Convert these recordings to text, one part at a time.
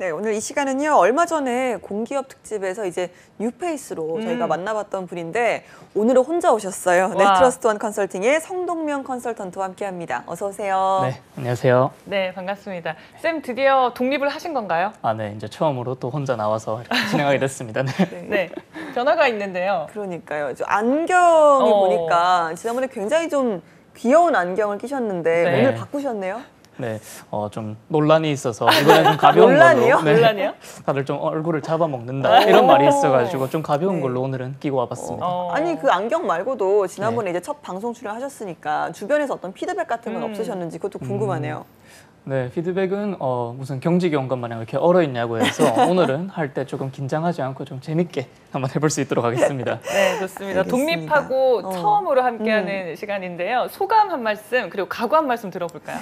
네, 오늘 이 시간은요. 얼마 전에 공기업 특집에서 이제 뉴페이스로 저희가 만나봤던 분인데 오늘은 혼자 오셨어요. 네, 트러스트원 컨설팅의 성동명 컨설턴트와 함께합니다. 어서 오세요. 네, 안녕하세요. 네, 반갑습니다. 쌤 드디어 독립을 하신 건가요? 네, 이제 처음으로 또 혼자 나와서 이렇게 진행하게 됐습니다. 네. 네, 변화가 있는데요. 그러니까요. 저 안경이 보니까 지난번에 굉장히 좀 귀여운 안경을 끼셨는데 네. 오늘 바꾸셨네요. 네, 좀 논란이 있어서 이번엔 좀 가벼운 논란이요? 걸로. 네. 논란이요? 다들 좀 얼굴을 잡아먹는다 이런 말이 있어가지고 좀 가벼운 걸로 오늘은 끼고 와봤습니다. 아니 그 안경 말고도 지난번에 이제 첫 방송 출연하셨으니까 주변에서 어떤 피드백 같은 건 없으셨는지 그것도 궁금하네요. 네, 피드백은 무슨 경직이 온 것 마냥 이렇게 얼어있냐고 해서 오늘은 할 때 조금 긴장하지 않고 좀 재밌게 한번 해볼 수 있도록 하겠습니다. 네, 좋습니다. 알겠습니다. 독립하고 처음으로 함께하는 시간인데요. 소감 한 말씀 그리고 각오 한 말씀 들어볼까요?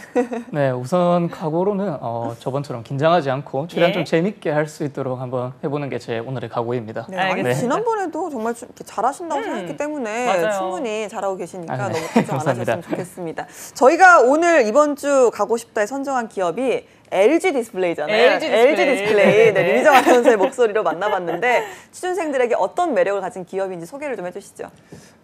네, 우선 각오로는 저번처럼 긴장하지 않고 최대한 예. 좀 재밌게 할 수 있도록 한번 해보는 게 제 오늘의 각오입니다. 네, 아니, 알겠습니다. 지난번에도 정말 이렇게 잘하신다고 생각했기 때문에 맞아요. 충분히 잘하고 계시니까 네. 너무 걱정 안 감사합니다. 하셨으면 좋겠습니다. 저희가 오늘 이번 주 가고 싶다에 선정한 기업이 LG 디스플레이잖아요. LG 디스플레이. 네, 민정 아나운서의 목소리로 만나봤는데 취준생들에게 어떤 매력을 가진 기업인지 소개를 좀 해주시죠.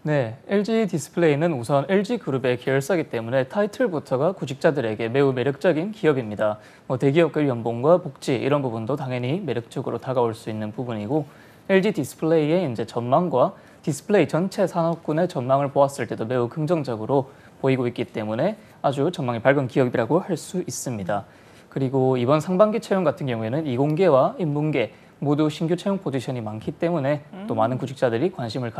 네, LG 디스플레이는 우선 LG 그룹의 계열사이기 때문에 타이틀부터가 구직자들에게 매우 매력적인 기업입니다. 대기업의 연봉과 복지 이런 부분도 당연히 매력적으로 다가올 수 있는 부분이고 LG 디스플레이의 이제 전망과 디스플레이 전체 산업군의 전망을 보았을 때도 매우 긍정적으로 보이고 있기 때문에 아주 전망이 밝은 기업이라고 할 수 있습니다. 그리고 이번 상반기 채용 같은 경우에는 이공계와 인문계 모두 신규 채용 포지션이 많기 때문에 또 많은 구직자들이 관심을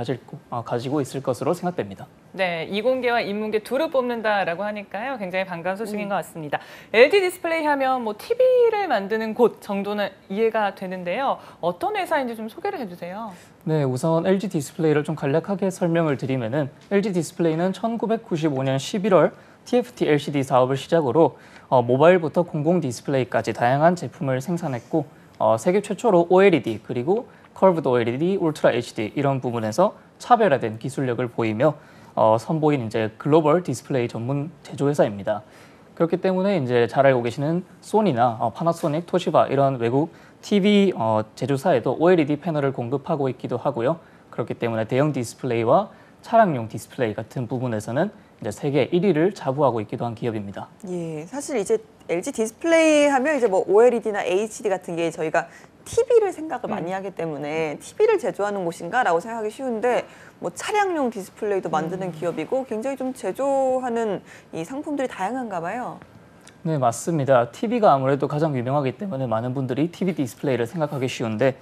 가지고 있을 것으로 생각됩니다. 네, 이공계와 인문계 둘을 뽑는다라고 하니까요. 굉장히 반가운 소식인 것 같습니다. LG 디스플레이 하면 뭐 TV를 만드는 곳 정도는 이해가 되는데요. 어떤 회사인지 좀 소개를 해주세요. 네, 우선 LG 디스플레이를 좀 간략하게 설명을 드리면은 LG 디스플레이는 1995년 11월 TFT LCD 사업을 시작으로 모바일부터 공공 디스플레이까지 다양한 제품을 생산했고 세계 최초로 OLED 그리고 커브드 OLED, 울트라 HD 이런 부분에서 차별화된 기술력을 보이며 선보인 이제 글로벌 디스플레이 전문 제조회사입니다. 그렇기 때문에 이제 잘 알고 계시는 소니나 파나소닉, 토시바 이런 외국 TV 제조사에도 OLED 패널을 공급하고 있기도 하고요. 그렇기 때문에 대형 디스플레이와 차량용 디스플레이 같은 부분에서는 이제 세계 1위를 자부하고 있기도 한 기업입니다. 예, 사실 이제 LG 디스플레이 하면 이제 뭐 OLED나 HD 같은 게 저희가 TV를 생각을 많이 하기 때문에 TV를 제조하는 곳인가라고 생각하기 쉬운데 뭐 차량용 디스플레이도 만드는 기업이고 굉장히 좀 제조하는 이 상품들이 다양한가 봐요. 네, 맞습니다. TV가 아무래도 가장 유명하기 때문에 많은 분들이 TV 디스플레이를 생각하기 쉬운데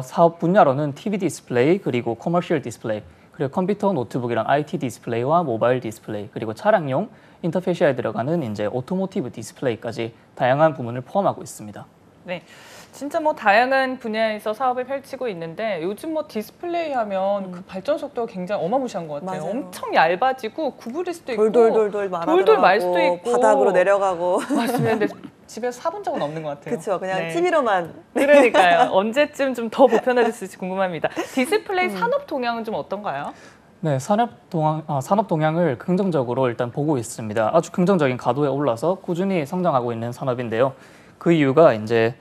사업 분야로는 TV 디스플레이 그리고 커머셜 디스플레이 그리고 컴퓨터, 노트북이랑 IT 디스플레이와 모바일 디스플레이 그리고 차량용 인터페이스에 들어가는 이제 오토모티브 디스플레이까지 다양한 부문을 포함하고 있습니다. 네, 진짜 뭐 다양한 분야에서 사업을 펼치고 있는데 요즘 뭐 디스플레이 하면 그 발전 속도가 굉장히 어마무시한 것 같아요. 맞아요. 엄청 얇아지고 구부릴 수도 있고 돌돌 말 수도 있고 바닥으로 내려가고 맞습니다. 근데 집에서 사본 적은 없는 것 같아요. 그렇죠. 그냥 네. TV로만. 그러니까요. 언제쯤 좀 더 보편화됐을지 궁금합니다. 디스플레이 산업 동향은 좀 어떤가요? 네, 산업 동향을 긍정적으로 일단 보고 있습니다. 아주 긍정적인 가도에 올라서 꾸준히 성장하고 있는 산업인데요. 그 이유가 이제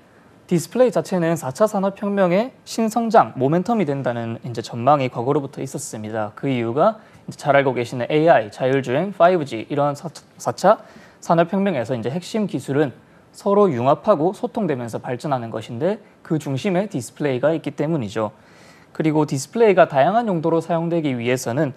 디스플레이 자체는 4차 산업혁명의 신성장, 모멘텀이 된다는 이제 전망이 과거로부터 있었습니다. 그 이유가 이제 잘 알고 계시는 AI, 자율주행, 5G 이런 4차 산업혁명에서 이제 핵심 기술은 서로 융합하고 소통되면서 발전하는 것인데 그 중심에 디스플레이가 있기 때문이죠. 그리고 디스플레이가 다양한 용도로 사용되기 위해서는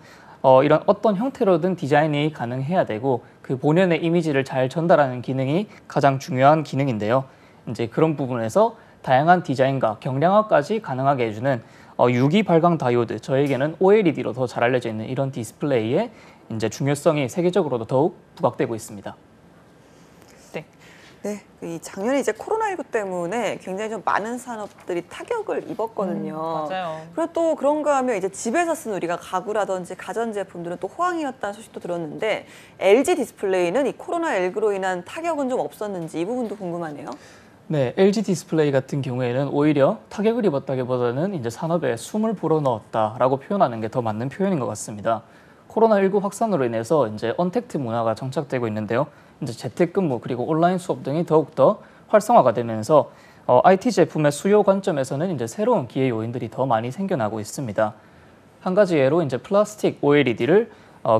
이런 어떤 형태로든 디자인이 가능해야 되고 그 본연의 이미지를 잘 전달하는 기능이 가장 중요한 기능인데요. 이제 그런 부분에서 다양한 디자인과 경량화까지 가능하게 해주는 유기 발광 다이오드, 저에게는 OLED로 더 잘 알려져 있는 이런 디스플레이의 이제 중요성이 세계적으로도 더욱 부각되고 있습니다. 네, 이 작년에 이제 코로나19 때문에 굉장히 좀 많은 산업들이 타격을 입었거든요. 맞아요. 그리고 또 그런가 하면 이제 집에서 쓴 우리가 가구라든지 가전제품들은 또 호황이었다는 소식도 들었는데 LG 디스플레이는 이 코로나19로 인한 타격은 좀 없었는지 이 부분도 궁금하네요. 네, LG 디스플레이 같은 경우에는 오히려 타격을 입었다기보다는 이제 산업에 숨을 불어넣었다라고 표현하는 게 더 맞는 표현인 것 같습니다. 코로나19 확산으로 인해서 이제 언택트 문화가 정착되고 있는데요. 이제 재택근무 그리고 온라인 수업 등이 더욱더 활성화가 되면서 IT 제품의 수요 관점에서는 이제 새로운 기회 요인들이 더 많이 생겨나고 있습니다. 한 가지 예로 이제 플라스틱 OLED를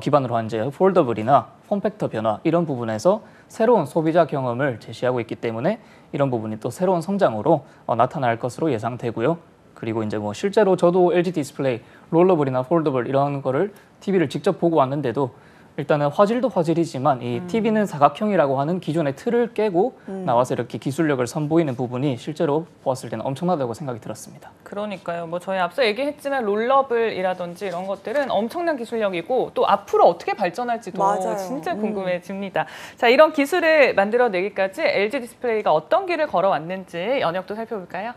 기반으로 한 이제 폴더블이나 폼팩터 변화 이런 부분에서 새로운 소비자 경험을 제시하고 있기 때문에 이런 부분이 또 새로운 성장으로 나타날 것으로 예상되고요. 그리고 이제 뭐 실제로 저도 LG 디스플레이 롤러블이나 폴더블 이런 거를 TV를 직접 보고 왔는데도 일단은 화질도 화질이지만 이 TV는 사각형이라고 하는 기존의 틀을 깨고 나와서 이렇게 기술력을 선보이는 부분이 실제로 보았을 때는 엄청나다고 생각이 들었습니다. 그러니까요. 뭐 저희 앞서 얘기했지만 롤러블이라든지 이런 것들은 엄청난 기술력이고 또 앞으로 어떻게 발전할지도 맞아요. 진짜 궁금해집니다. 자, 이런 기술을 만들어내기까지 LG 디스플레이가 어떤 길을 걸어왔는지 연역도 살펴볼까요?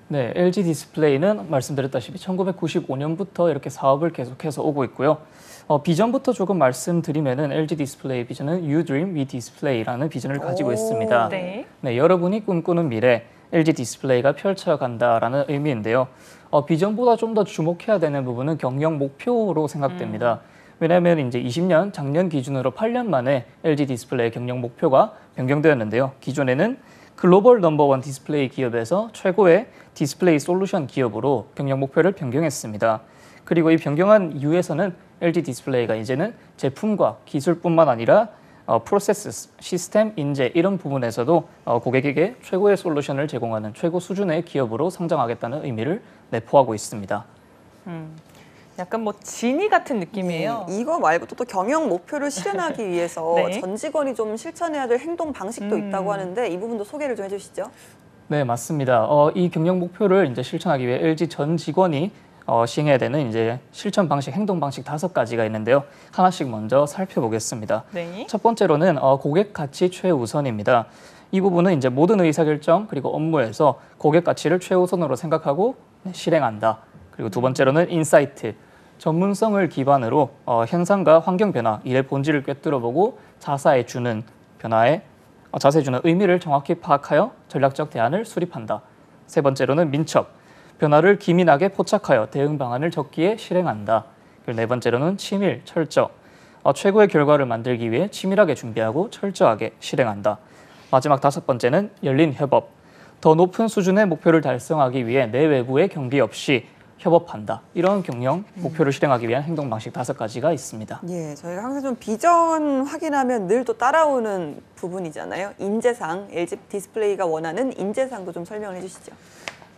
네, LG 디스플레이는 말씀드렸다시피 1995년부터 이렇게 사업을 계속해서 오고 있고요. 비전부터 조금 말씀드리면은 LG 디스플레이 비전은 You Dream, We Display라는 비전을 가지고 있습니다. 네. 네, 여러분이 꿈꾸는 미래, LG 디스플레이가 펼쳐간다라는 의미인데요. 비전보다 좀 더 주목해야 되는 부분은 경영 목표로 생각됩니다. 왜냐하면 이제 20년, 작년 기준으로 8년 만에 LG 디스플레이 경영 목표가 변경되었는데요. 기존에는 글로벌 넘버원 디스플레이 기업에서 최고의 디스플레이 솔루션 기업으로 경영 목표를 변경했습니다. 그리고 이 변경한 이유에서는 LG 디스플레이가 이제는 제품과 기술뿐만 아니라 프로세스, 시스템, 인재 이런 부분에서도 고객에게 최고의 솔루션을 제공하는 최고 수준의 기업으로 성장하겠다는 의미를 내포하고 있습니다. 약간 뭐 진이 같은 느낌이에요. 이거 말고도 또 경영 목표를 실현하기 위해서 네. 전 직원이 좀 실천해야 될 행동 방식도 있다고 하는데 이 부분도 소개를 좀 해주시죠. 네, 맞습니다. 이 경영 목표를 이제 실천하기 위해 LG 전 직원이 시행해야 되는 이제 실천 방식, 행동 방식 5가지가 있는데요. 하나씩 먼저 살펴보겠습니다. 네. 첫 번째로는 고객 가치 최우선입니다. 이 부분은 이제 모든 의사결정 그리고 업무에서 고객 가치를 최우선으로 생각하고 실행한다. 그리고 두 번째로는 인사이트, 전문성을 기반으로 현상과 환경 변화, 일의 본질을 꿰뚫어보고 자세히 주는 의미를 정확히 파악하여 전략적 대안을 수립한다. 세 번째로는 민첩, 변화를 기민하게 포착하여 대응 방안을 적기에 실행한다. 그리고 네 번째로는 치밀, 철저, 최고의 결과를 만들기 위해 치밀하게 준비하고 철저하게 실행한다. 마지막 5번째는 열린 협업, 더 높은 수준의 목표를 달성하기 위해 내외부의 경비 없이 협업한다. 이런 경영 목표를 실행하기 위한 행동 방식 5가지가 있습니다. 예, 저희가 항상 좀 비전 확인하면 늘 또 따라오는 부분이잖아요. 인재상, LG 디스플레이가 원하는 인재상도 좀 설명을 해주시죠.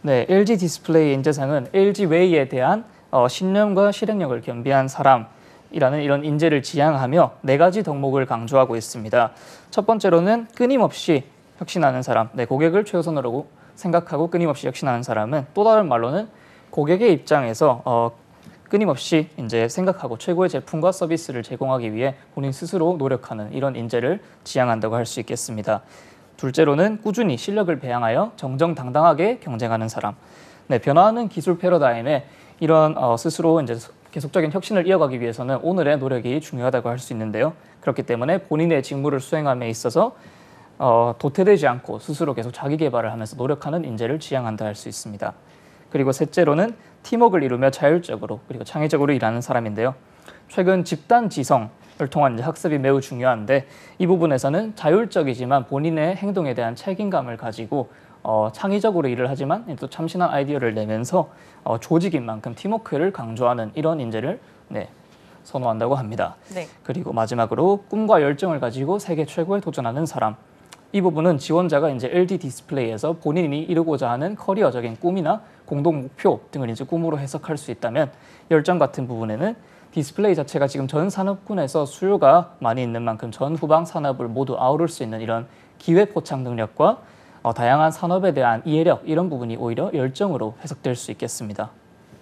네, LG 디스플레이 인재상은 LG 웨이에 대한 신념과 실행력을 겸비한 사람이라는 이런 인재를 지향하며 4가지 덕목을 강조하고 있습니다. 첫 번째로는 끊임없이 혁신하는 사람, 고객을 최우선으로 생각하고 끊임없이 혁신하는 사람은 또 다른 말로는 고객의 입장에서 끊임없이 이제 생각하고 최고의 제품과 서비스를 제공하기 위해 본인 스스로 노력하는 이런 인재를 지향한다고 할 수 있겠습니다. 둘째로는 꾸준히 실력을 배양하여 정정당당하게 경쟁하는 사람. 네, 변화하는 기술 패러다임에 이런 스스로 이제 계속적인 혁신을 이어가기 위해서는 오늘의 노력이 중요하다고 할 수 있는데요. 그렇기 때문에 본인의 직무를 수행함에 있어서 도태되지 않고 스스로 계속 자기 개발을 하면서 노력하는 인재를 지향한다 할 수 있습니다. 그리고 셋째로는 팀워크를 이루며 자율적으로 그리고 창의적으로 일하는 사람인데요. 최근 집단 지성을 통한 이제 학습이 매우 중요한데 이 부분에서는 자율적이지만 본인의 행동에 대한 책임감을 가지고 창의적으로 일을 하지만 또 참신한 아이디어를 내면서 조직인 만큼 팀워크를 강조하는 이런 인재를 선호한다고 합니다. 네. 그리고 마지막으로 꿈과 열정을 가지고 세계 최고에 도전하는 사람. 이 부분은 지원자가 이제 LG 디스플레이에서 본인이 이루고자 하는 커리어적인 꿈이나 공동 목표 등을 이제 꿈으로 해석할 수 있다면 열정 같은 부분에는 디스플레이 자체가 지금 전 산업군에서 수요가 많이 있는 만큼 전 후방 산업을 모두 아우를 수 있는 이런 기회 포착 능력과 다양한 산업에 대한 이해력 이런 부분이 오히려 열정으로 해석될 수 있겠습니다.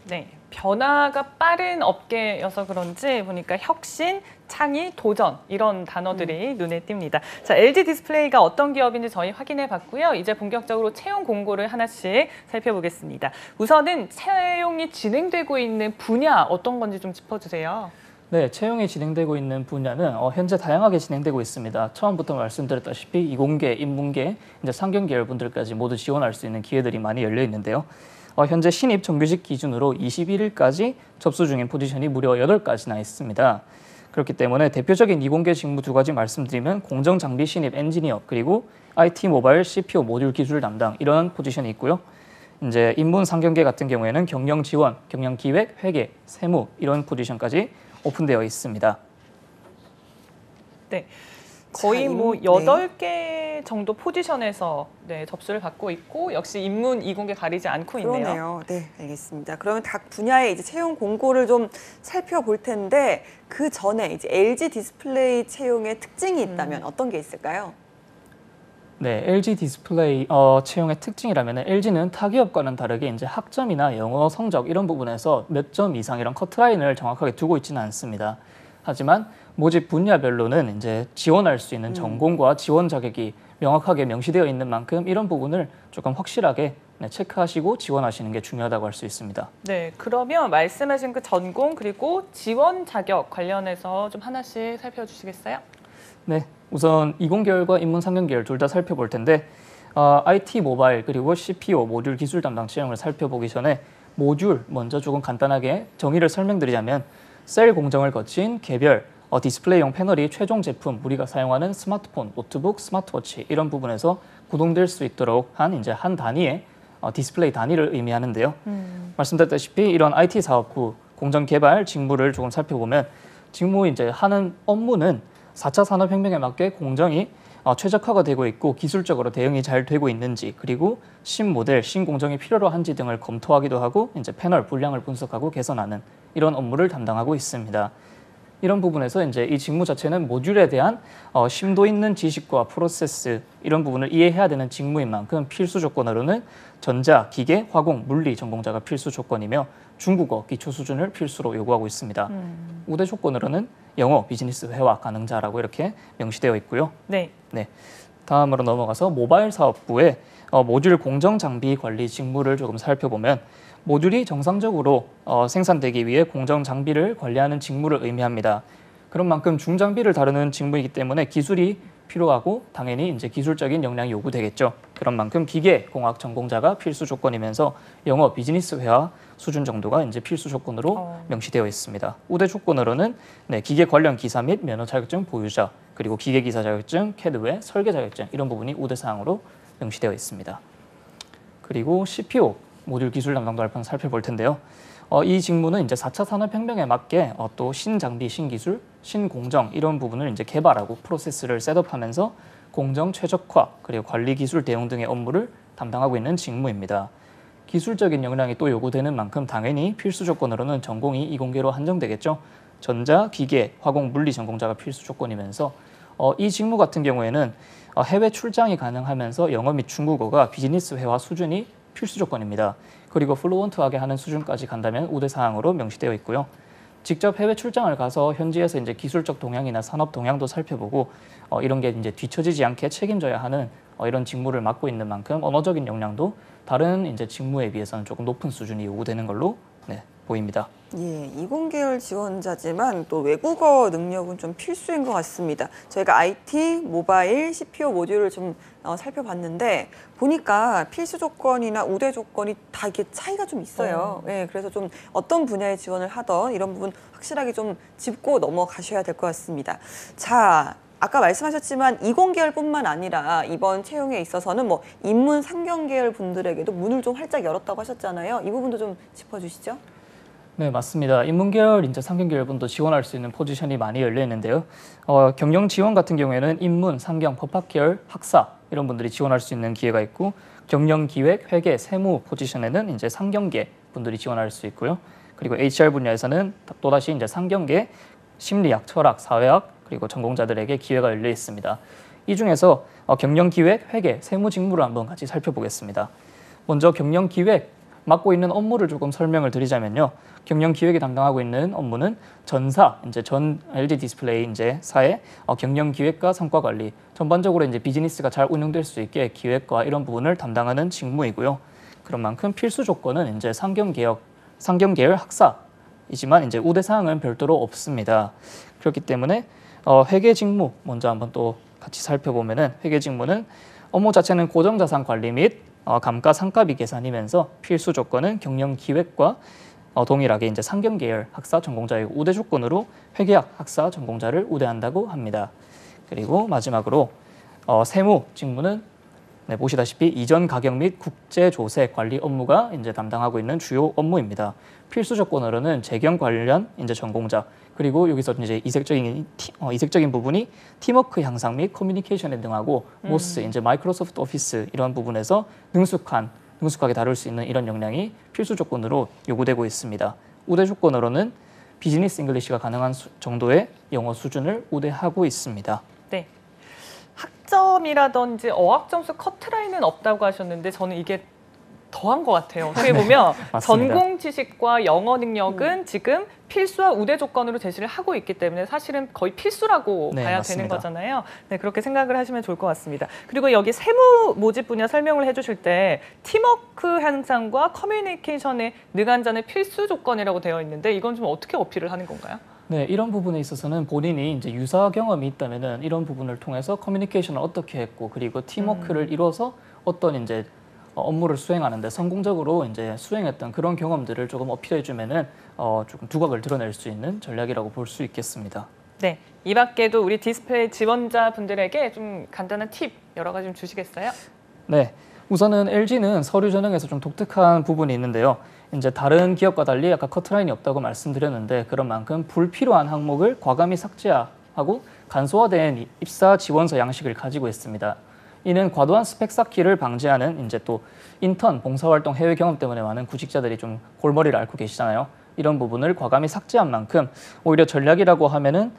네, 변화가 빠른 업계여서 그런지 보니까 혁신, 창의, 도전 이런 단어들이 눈에 띕니다. 자, LG 디스플레이가 어떤 기업인지 저희 확인해 봤고요. 이제 본격적으로 채용 공고를 하나씩 살펴보겠습니다. 우선은 채용이 진행되고 있는 분야 어떤 건지 좀 짚어주세요. 네, 채용이 진행되고 있는 분야는 현재 다양하게 진행되고 있습니다. 처음부터 말씀드렸다시피 이공계, 인문계, 이제 상경계열 분들까지 모두 지원할 수 있는 기회들이 많이 열려 있는데요. 현재 신입 정규직 기준으로 21일까지 접수 중인 포지션이 무려 8가지나 있습니다. 그렇기 때문에 대표적인 이공계 직무 두 가지 말씀드리면 공정 장비 신입 엔지니어 그리고 IT 모바일 CPO 모듈 기술 담당 이런 포지션이 있고요. 이제 인문 상경계 같은 경우에는 경영 지원, 경영 기획, 회계, 세무 이런 포지션까지 오픈되어 있습니다. 네. 거의 자, 뭐 네. 8개 정도 포지션에서 네, 접수를 받고 있고 역시 인문, 이공계 가리지 않고 있네요. 그러네요. 네, 알겠습니다. 그러면 각 분야의 이제 채용 공고를 좀 살펴볼 텐데 그 전에 이제 LG 디스플레이 채용의 특징이 있다면 어떤 게 있을까요? 네, LG 디스플레이 채용의 특징이라면 LG는 타 기업과는 다르게 이제 학점이나 영어 성적 이런 부분에서 몇 점 이상 이런 커트라인을 정확하게 두고 있지는 않습니다. 하지만 모집 분야별로는 이제 지원할 수 있는 전공과 지원 자격이 명확하게 명시되어 있는 만큼 이런 부분을 조금 확실하게 체크하시고 지원하시는 게 중요하다고 할 수 있습니다. 네, 그러면 말씀하신 그 전공 그리고 지원 자격 관련해서 좀 하나씩 살펴주시겠어요? 네, 우선 이공계열과 인문상경계열 둘 다 살펴볼 텐데 IT 모바일 그리고 CPO 모듈 기술 담당 채용을 살펴보기 전에 모듈 먼저 조금 간단하게 정의를 설명드리자면 셀 공정을 거친 개별 디스플레이용 패널이 최종 제품 우리가 사용하는 스마트폰, 노트북, 스마트워치 이런 부분에서 구동될 수 있도록 한 이제 한 단위의 디스플레이 단위를 의미하는데요. 말씀드렸다시피 이런 IT 사업부 공정 개발 직무를 조금 살펴보면 직무 이제 하는 업무는 4차 산업혁명에 맞게 공정이 최적화가 되고 있고 기술적으로 대응이 잘 되고 있는지 그리고 신모델, 신공정이 필요로 한지 등을 검토하기도 하고 이제 패널 분량을 분석하고 개선하는 이런 업무를 담당하고 있습니다. 이런 부분에서 이제 이 직무 자체는 모듈에 대한 심도 있는 지식과 프로세스 이런 부분을 이해해야 되는 직무인 만큼 필수 조건으로는 전자, 기계, 화공, 물리 전공자가 필수 조건이며 중국어 기초 수준을 필수로 요구하고 있습니다. 우대 조건으로는 영어, 비즈니스 회화 가능자라고 이렇게 명시되어 있고요. 네. 네, 다음으로 넘어가서 모바일 사업부의 모듈 공정 장비 관리 직무를 조금 살펴보면 모듈이 정상적으로 생산되기 위해 공정 장비를 관리하는 직무를 의미합니다. 그런 만큼 중장비를 다루는 직무이기 때문에 기술이 필요하고 당연히 이제 기술적인 역량이 요구되겠죠. 그런 만큼 기계공학 전공자가 필수 조건이면서 영어, 비즈니스 회화 수준 정도가 이제 필수 조건으로 명시되어 있습니다. 우대 조건으로는 기계 관련 기사 및 면허 자격증 보유자 그리고 기계 기사 자격증, 캐드 외 설계 자격증 이런 부분이 우대 사항으로 명시되어 있습니다. 그리고 CPO 모듈 기술 담당도 한번 살펴볼 텐데요. 이 직무는 이제 4차 산업혁명에 맞게 또 신장비, 신기술, 신공정 이런 부분을 이제 개발하고 프로세스를 셋업하면서 공정 최적화 그리고 관리 기술 대응 등의 업무를 담당하고 있는 직무입니다. 기술적인 역량이 또 요구되는 만큼 당연히 필수 조건으로는 전공이 이공계로 한정되겠죠. 전자, 기계, 화공, 물리 전공자가 필수 조건이면서 이 직무 같은 경우에는 해외 출장이 가능하면서 영어 및 중국어가 비즈니스 회화 수준이 필수 조건입니다. 그리고 플루언트하게 하는 수준까지 간다면 우대 사항으로 명시되어 있고요. 직접 해외 출장을 가서 현지에서 이제 기술적 동향이나 산업 동향도 살펴보고 이런 게 이제 뒤처지지 않게 책임져야 하는 이런 직무를 맡고 있는 만큼 언어적인 역량도 다른 이제 직무에 비해서는 조금 높은 수준이 요구되는 걸로 보입니다. 예, 이공계열 지원자지만 또 외국어 능력은 좀 필수인 것 같습니다. 저희가 IT, 모바일, CPO 모듈을 좀 살펴봤는데 보니까 필수 조건이나 우대 조건이 다 이게 차이가 좀 있어요. 예, 그래서 좀 어떤 분야에 지원을 하던 이런 부분 확실하게 좀 짚고 넘어가셔야 될 것 같습니다. 자, 아까 말씀하셨지만 이공계열뿐만 아니라 이번 채용에 있어서는 뭐 인문 상경계열 분들에게도 문을 좀 활짝 열었다고 하셨잖아요. 이 부분도 좀 짚어주시죠. 네, 맞습니다. 인문계열, 이제 상경계열 분도 지원할 수 있는 포지션이 많이 열려 있는데요. 경영 지원 같은 경우에는 인문, 상경, 법학계열, 학사 이런 분들이 지원할 수 있는 기회가 있고 경영, 기획, 회계, 세무 포지션에는 이제 상경계 분들이 지원할 수 있고요. 그리고 HR 분야에서는 또다시 이제 상경계, 심리학, 철학, 사회학 그리고 전공자들에게 기회가 열려 있습니다. 이 중에서 경영, 기획, 회계, 세무 직무를 한번 같이 살펴보겠습니다. 먼저 경영, 기획 맡고 있는 업무를 조금 설명을 드리자면요. 경영 기획이 담당하고 있는 업무는 전사, 이제 전 LG 디스플레이 이제 사의 경영 기획과 성과 관리, 전반적으로 이제 비즈니스가 잘 운영될 수 있게 기획과 이런 부분을 담당하는 직무이고요. 그런 만큼 필수 조건은 이제 상경계열 학사이지만 이제 우대 사항은 별도로 없습니다. 그렇기 때문에 회계 직무 먼저 한번 또 같이 살펴보면은 회계 직무는 업무 자체는 고정자산 관리 및 감가상각비 계산이면서 필수 조건은 경영 기획과 동일하게 이제 상경 계열 학사 전공자이고 우대 조건으로 회계학 학사 전공자를 우대한다고 합니다. 그리고 마지막으로 세무 직무는 네, 보시다시피 이전 가격 및 국제 조세 관리 업무가 이제 담당하고 있는 주요 업무입니다. 필수 조건으로는 재경 관련 이제 전공자 그리고 여기서 이제 이색적인 부분이 팀워크 향상 및 커뮤니케이션에 등하고 모스 이제 마이크로소프트 오피스 이런 부분에서 능숙하게 다룰 수 있는 이런 역량이 필수 조건으로 요구되고 있습니다. 우대 조건으로는 비즈니스 잉글리시가 가능한 정도의 영어 수준을 우대하고 있습니다. 네. 학점이라든지 어학 점수 커트라인은 없다고 하셨는데 저는 이게 더한 것 같아요. 어떻게 보면 맞습니다. 전공 지식과 영어 능력은 지금 필수와 우대 조건으로 제시를 하고 있기 때문에 사실은 거의 필수라고 네, 봐야 맞습니다. 되는 거잖아요. 네, 그렇게 생각을 하시면 좋을 것 같습니다. 그리고 여기 세무 모집 분야 설명을 해주실 때 팀워크 향상과 커뮤니케이션에 능한 자는 필수 조건이라고 되어 있는데 이건 좀 어떻게 어필을 하는 건가요? 네, 이런 부분에 있어서는 본인이 이제 유사 경험이 있다면은 이런 부분을 통해서 커뮤니케이션을 어떻게 했고 그리고 팀워크를 이뤄서 어떤 이제 업무를 수행하는데 성공적으로 이제 수행했던 그런 경험들을 조금 어필해주면은 조금 두각을 드러낼 수 있는 전략이라고 볼 수 있겠습니다. 네, 이 밖에도 우리 디스플레이 지원자분들에게 좀 간단한 팁 여러 가지 좀 주시겠어요? 네, 우선은 LG는 서류 전형에서 좀 독특한 부분이 있는데요. 이제 다른 기업과 달리 아까 커트라인이 없다고 말씀드렸는데 그런 만큼 불필요한 항목을 과감히 삭제하고 간소화된 입사 지원서 양식을 가지고 있습니다. 이는 과도한 스펙 쌓기를 방지하는 이제 또 인턴, 봉사활동, 해외 경험 때문에 많은 구직자들이 좀 골머리를 앓고 계시잖아요. 이런 부분을 과감히 삭제한 만큼 오히려 전략이라고 하면은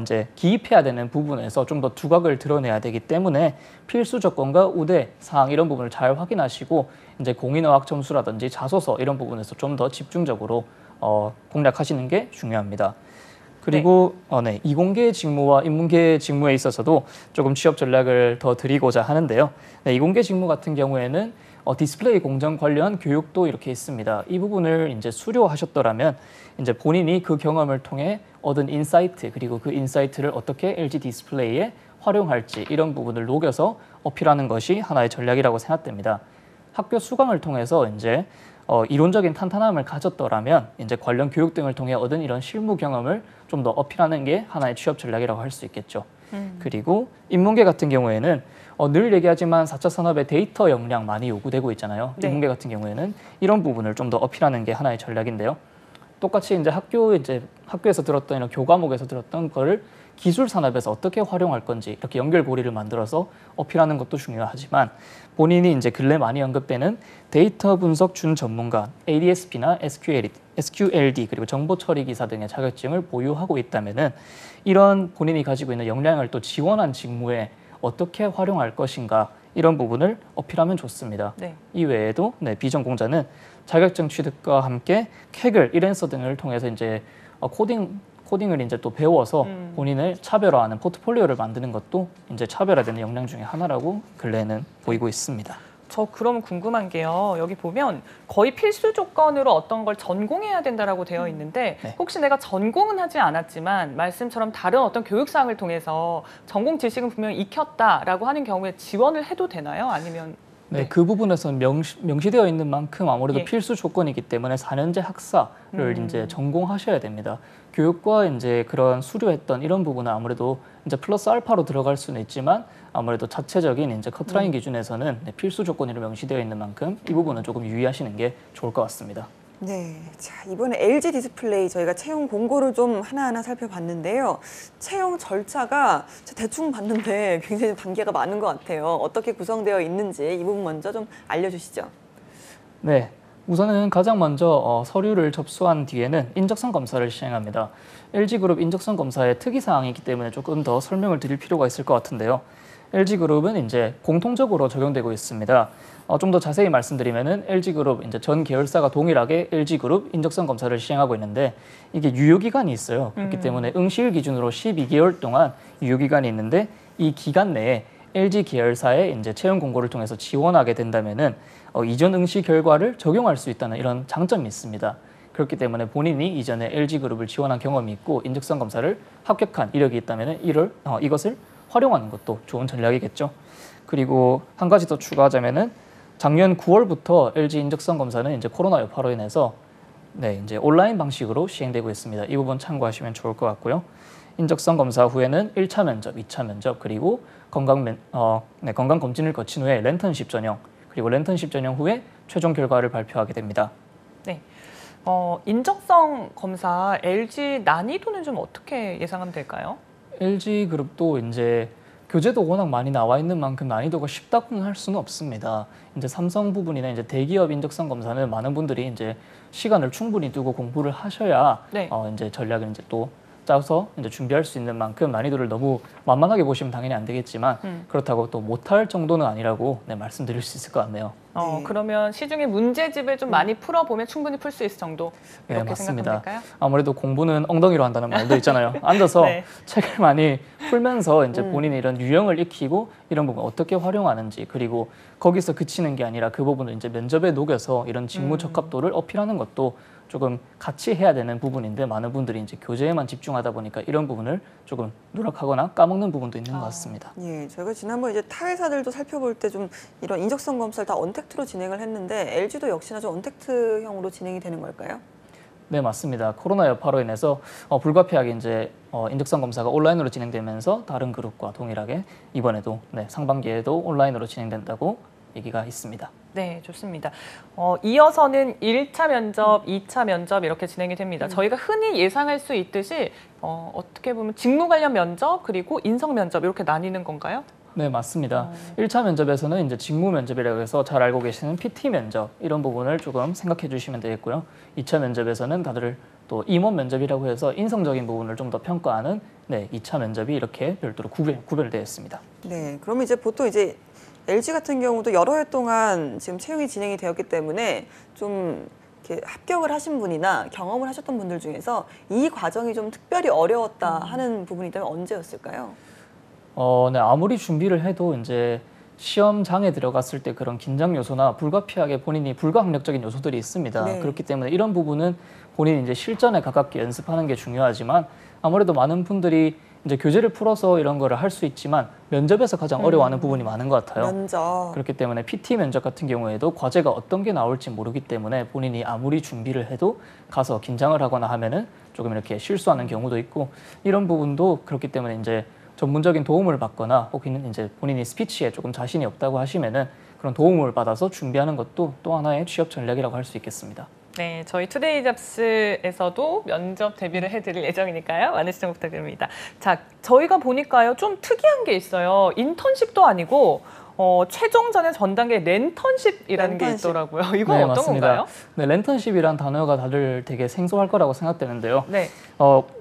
이제 기입해야 되는 부분에서 좀 더 두각을 드러내야 되기 때문에 필수 조건과 우대 사항 이런 부분을 잘 확인하시고 이제 공인어학 점수라든지 자소서 이런 부분에서 좀 더 집중적으로 공략하시는 게 중요합니다. 그리고 네, 이공계 직무와 인문계 직무에 있어서도 조금 취업 전략을 더 드리고자 하는데요. 네, 이공계 직무 같은 경우에는 디스플레이 공정 관련 교육도 이렇게 있습니다. 이 부분을 이제 수료하셨더라면 이제 본인이 그 경험을 통해 얻은 인사이트 그리고 그 인사이트를 어떻게 LG 디스플레이에 활용할지 이런 부분을 녹여서 어필하는 것이 하나의 전략이라고 생각됩니다. 학교 수강을 통해서 이제 이론적인 탄탄함을 가졌더라면 이제 관련 교육 등을 통해 얻은 이런 실무 경험을 좀 더 어필하는 게 하나의 취업 전략이라고 할 수 있겠죠. 그리고 인문계 같은 경우에는 늘 얘기하지만 4차 산업의 데이터 역량 많이 요구되고 있잖아요. 네. 인문계 같은 경우에는 이런 부분을 좀 더 어필하는 게 하나의 전략인데요. 똑같이 이제 학교에서 들었던 이런 교과목에서 들었던 거를 기술 산업에서 어떻게 활용할 건지 이렇게 연결고리를 만들어서 어필하는 것도 중요하지만 본인이 이제 근래 많이 언급되는 데이터 분석 준 전문가 ADSP나 SQLD 그리고 정보 처리 기사 등의 자격증을 보유하고 있다면은 이런 본인이 가지고 있는 역량을 또 지원한 직무에 어떻게 활용할 것인가 이런 부분을 어필하면 좋습니다. 네. 이외에도 비전공자는 자격증 취득과 함께 캐글, 이랜서 등을 통해서 이제 코딩을 이제 또 배워서 본인을 차별화하는 포트폴리오를 만드는 것도 이제 차별화되는 역량 중에 하나라고 근래에는 보이고 있습니다. 저 그럼 궁금한 게요. 여기 보면 거의 필수 조건으로 어떤 걸 전공해야 된다라고 되어 있는데 네. 혹시 내가 전공은 하지 않았지만 말씀처럼 다른 어떤 교육사항을 통해서 전공 지식은 분명히 익혔다라고 하는 경우에 지원을 해도 되나요? 아니면 네, 그 부분에서는 명시되어 있는 만큼 아무래도 예. 필수 조건이기 때문에 4년제 학사를 이제 전공하셔야 됩니다. 교육과 이제 그런 수료했던 이런 부분은 아무래도 이제 플러스 알파로 들어갈 수는 있지만 아무래도 자체적인 이제 커트라인 기준에서는 필수 조건으로 명시되어 있는 만큼 이 부분은 조금 유의하시는 게 좋을 것 같습니다. 네, 자 이번에 LG 디스플레이 저희가 채용 공고를 좀 하나하나 살펴봤는데요. 채용 절차가 대충 봤는데 굉장히 단계가 많은 것 같아요. 어떻게 구성되어 있는지 이 부분 먼저 좀 알려주시죠. 네, 우선은 가장 먼저 서류를 접수한 뒤에는 인적성 검사를 시행합니다. LG그룹 인적성 검사의 특이사항이기 때문에 조금 더 설명을 드릴 필요가 있을 것 같은데요. LG그룹은 이제 공통적으로 적용되고 있습니다. 좀 더 자세히 말씀드리면은 LG그룹 이제 전 계열사가 동일하게 LG그룹 인적성 검사를 시행하고 있는데 이게 유효기간이 있어요. 그렇기 때문에 응시일 기준으로 12개월 동안 유효기간이 있는데 이 기간 내에 LG 계열사의 이제 채용 공고를 통해서 지원하게 된다면은 이전 응시 결과를 적용할 수 있다는 이런 장점이 있습니다. 그렇기 때문에 본인이 이전에 LG그룹을 지원한 경험이 있고 인적성 검사를 합격한 이력이 있다면은 이것을 활용하는 것도 좋은 전략이겠죠. 그리고 한 가지 더 추가하자면은 작년 9월부터 LG 인적성 검사는 이제 코로나 여파로 인해서 네, 이제 온라인 방식으로 시행되고 있습니다. 이 부분 참고하시면 좋을 것 같고요. 인적성 검사 후에는 1차 면접, 2차 면접, 그리고 건강검진을 거친 후에 랜턴십 전형, 그리고 랜턴십 전형 후에 최종 결과를 발표하게 됩니다. 네. 인적성 검사 LG 난이도는 좀 어떻게 예상하면 될까요? LG그룹도 이제 교재도 워낙 많이 나와 있는 만큼 난이도가 쉽다고는 할 수는 없습니다. 이제 삼성 부분이나 이제 대기업 인적성 검사는 많은 분들이 이제 시간을 충분히 두고 공부를 하셔야 네. 이제 전략을 이제 또 짜서 이제 준비할 수 있는 만큼 난이도를 너무 만만하게 보시면 당연히 안 되겠지만 그렇다고 또 못할 정도는 아니라고 네, 말씀드릴 수 있을 것 같네요. 네. 그러면 시중에 문제집을 좀 많이 풀어보면 충분히 풀 수 있을 정도 네, 이렇게 맞습니다. 생각하면 될까요? 아무래도 공부는 엉덩이로 한다는 말도 있잖아요. 앉아서 네. 책을 많이 풀면서 이제 본인이 이런 유형을 익히고 이런 부분 어떻게 활용하는지, 그리고 거기서 그치는 게 아니라 그 부분을 이제 면접에 녹여서 이런 직무 적합도를 어필하는 것도 조금 같이 해야 되는 부분인데, 많은 분들이 이제 교재에만 집중하다 보니까 이런 부분을 조금 누락하거나 까먹는 부분도 있는 것 같습니다. 예, 저희가 지난번 이제 타 회사들도 살펴볼 때 좀 이런 인적성 검사를 다 언택트로 진행을 했는데 LG도 역시나 좀 언택트형으로 진행이 되는 걸까요? 네, 맞습니다. 코로나 여파로 인해서 불가피하게 이제 인적성 검사가 온라인으로 진행되면서 다른 그룹과 동일하게 이번에도 상반기에도 온라인으로 진행된다고 얘기가 있습니다. 네, 좋습니다. 이어서는 1차 면접, 2차 면접 이렇게 진행이 됩니다. 저희가 흔히 예상할 수 있듯이 어떻게 보면 직무 관련 면접 그리고 인성 면접 이렇게 나뉘는 건가요? 네, 맞습니다. 1차 면접에서는 이제 직무 면접이라고 해서 잘 알고 계시는 PT 면접 이런 부분을 조금 생각해 주시면 되겠고요. 2차 면접에서는 다들 또 임원 면접이라고 해서 인성적인 부분을 좀 더 평가하는 2차 면접이 이렇게 별도로 구별되어 있습니다. 네, 그러면 이제 보통 이제 LG 같은 경우도 여러 해 동안 지금 채용이 진행이 되었기 때문에 좀 이렇게 합격을 하신 분이나 경험을 하셨던 분들 중에서 이 과정이 좀 특별히 어려웠다 하는 부분이 있다면 언제였을까요? 네, 아무리 준비를 해도 이제 시험장에 들어갔을 때 그런 긴장 요소나 불가피하게 본인이 불가항력적인 요소들이 있습니다. 네. 그렇기 때문에 이런 부분은 본인이 이제 실전에 가깝게 연습하는 게 중요하지만, 아무래도 많은 분들이 이제 교재를 풀어서 이런 거를 할 수 있지만 면접에서 가장 어려워하는 부분이 많은 것 같아요. 면접. 그렇기 때문에 PT 면접 같은 경우에도 과제가 어떤 게 나올지 모르기 때문에 본인이 아무리 준비를 해도 가서 긴장을 하거나 하면은 조금 이렇게 실수하는 경우도 있고, 이런 부분도 그렇기 때문에 이제 전문적인 도움을 받거나 혹은 이제 본인이 스피치에 조금 자신이 없다고 하시면은 그런 도움을 받아서 준비하는 것도 또 하나의 취업 전략이라고 할 수 있겠습니다. 네, 저희 투데이 잡스에서도 면접 대비를 해드릴 예정이니까요. 많은 시청 부탁드립니다. 자, 저희가 보니까요, 좀 특이한 게 있어요. 인턴십도 아니고 최종 전에 전 단계 랜턴십이라는 게 랜턴십. 있더라고요. 이건 네, 어떤 맞습니다. 건가요? 네, 랜턴십이란 단어가 다들 되게 생소할 거라고 생각되는데요. 네.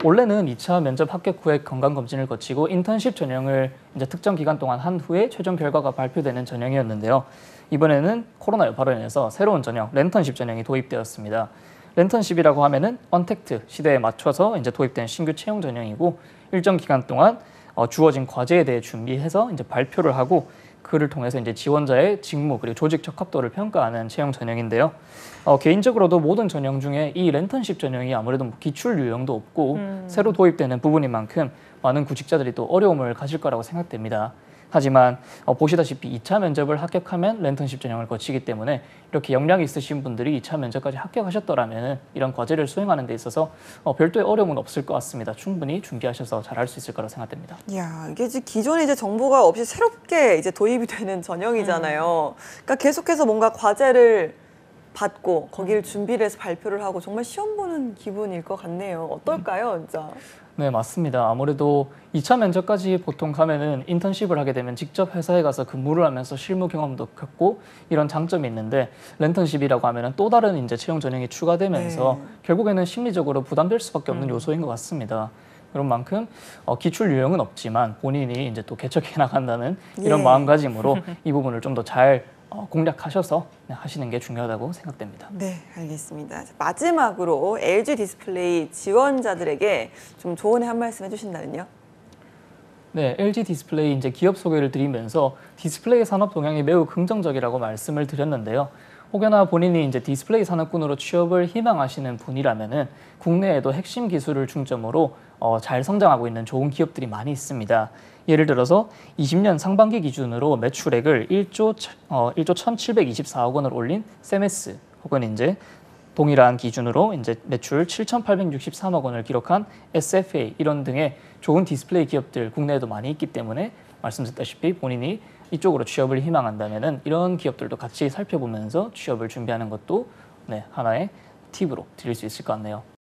원래는 2차 면접 합격 후에 건강검진을 거치고 인턴십 전형을 이제 특정 기간 동안 한 후에 최종 결과가 발표되는 전형이었는데요. 이번에는 코로나 여파로 인해서 새로운 전형, 랜턴십 전형이 도입되었습니다. 랜턴십이라고 하면은 언택트 시대에 맞춰서 이제 도입된 신규 채용 전형이고, 일정 기간 동안 주어진 과제에 대해 준비해서 이제 발표를 하고, 그를 통해서 이제 지원자의 직무 그리고 조직 적합도를 평가하는 채용 전형인데요. 개인적으로도 모든 전형 중에 이 랜턴십 전형이 아무래도 기출 유형도 없고 새로 도입되는 부분인 만큼 많은 구직자들이 또 어려움을 가질 거라고 생각됩니다. 하지만 보시다시피 2차 면접을 합격하면 랜턴십 전형을 거치기 때문에 이렇게 역량이 있으신 분들이 2차 면접까지 합격하셨더라면 이런 과제를 수행하는 데 있어서 별도의 어려움은 없을 것 같습니다. 충분히 준비하셔서 잘할 수 있을 거라고 생각됩니다. 이야, 이게 이제 기존에 이제 정보가 없이 새롭게 이제 도입이 되는 전형이잖아요. 그러니까 계속해서 뭔가 과제를 받고 거기를 준비를 해서 발표를 하고 정말 시험 보는 기분일 것 같네요. 어떨까요, 진짜? 네, 맞습니다. 아무래도 2차 면접까지 보통 가면은 인턴십을 하게 되면 직접 회사에 가서 근무를 하면서 실무 경험도 겪고 이런 장점이 있는데, 랜턴십이라고 하면은 또 다른 이제 채용 전형이 추가되면서 결국에는 심리적으로 부담될 수밖에 없는 요소인 것 같습니다. 그런 만큼 기출 유형은 없지만 본인이 이제 또 개척해 나간다는 이런 예. 마음가짐으로 이 부분을 좀 더 잘 공략하셔서 하시는 게 중요하다고 생각됩니다. 네, 알겠습니다. 자, 마지막으로 LG 디스플레이 지원자들에게 좀 조언의 한 말씀 해주신다면요? 네, LG 디스플레이 이제 기업 소개를 드리면서 디스플레이 산업 동향이 매우 긍정적이라고 말씀을 드렸는데요. 혹여나 본인이 이제 디스플레이 산업군으로 취업을 희망하시는 분이라면은 국내에도 핵심 기술을 중점으로 잘 성장하고 있는 좋은 기업들이 많이 있습니다. 예를 들어서 20년 상반기 기준으로 매출액을 1조 1,724억 원을 올린 세메스, 혹은 이제 동일한 기준으로 이제 매출 7,863억 원을 기록한 SFA 이런 등의 좋은 디스플레이 기업들 국내에도 많이 있기 때문에 말씀드렸다시피 본인이 이쪽으로 취업을 희망한다면은 이런 기업들도 같이 살펴보면서 취업을 준비하는 것도 네, 하나의 팁으로 드릴 수 있을 것 같네요.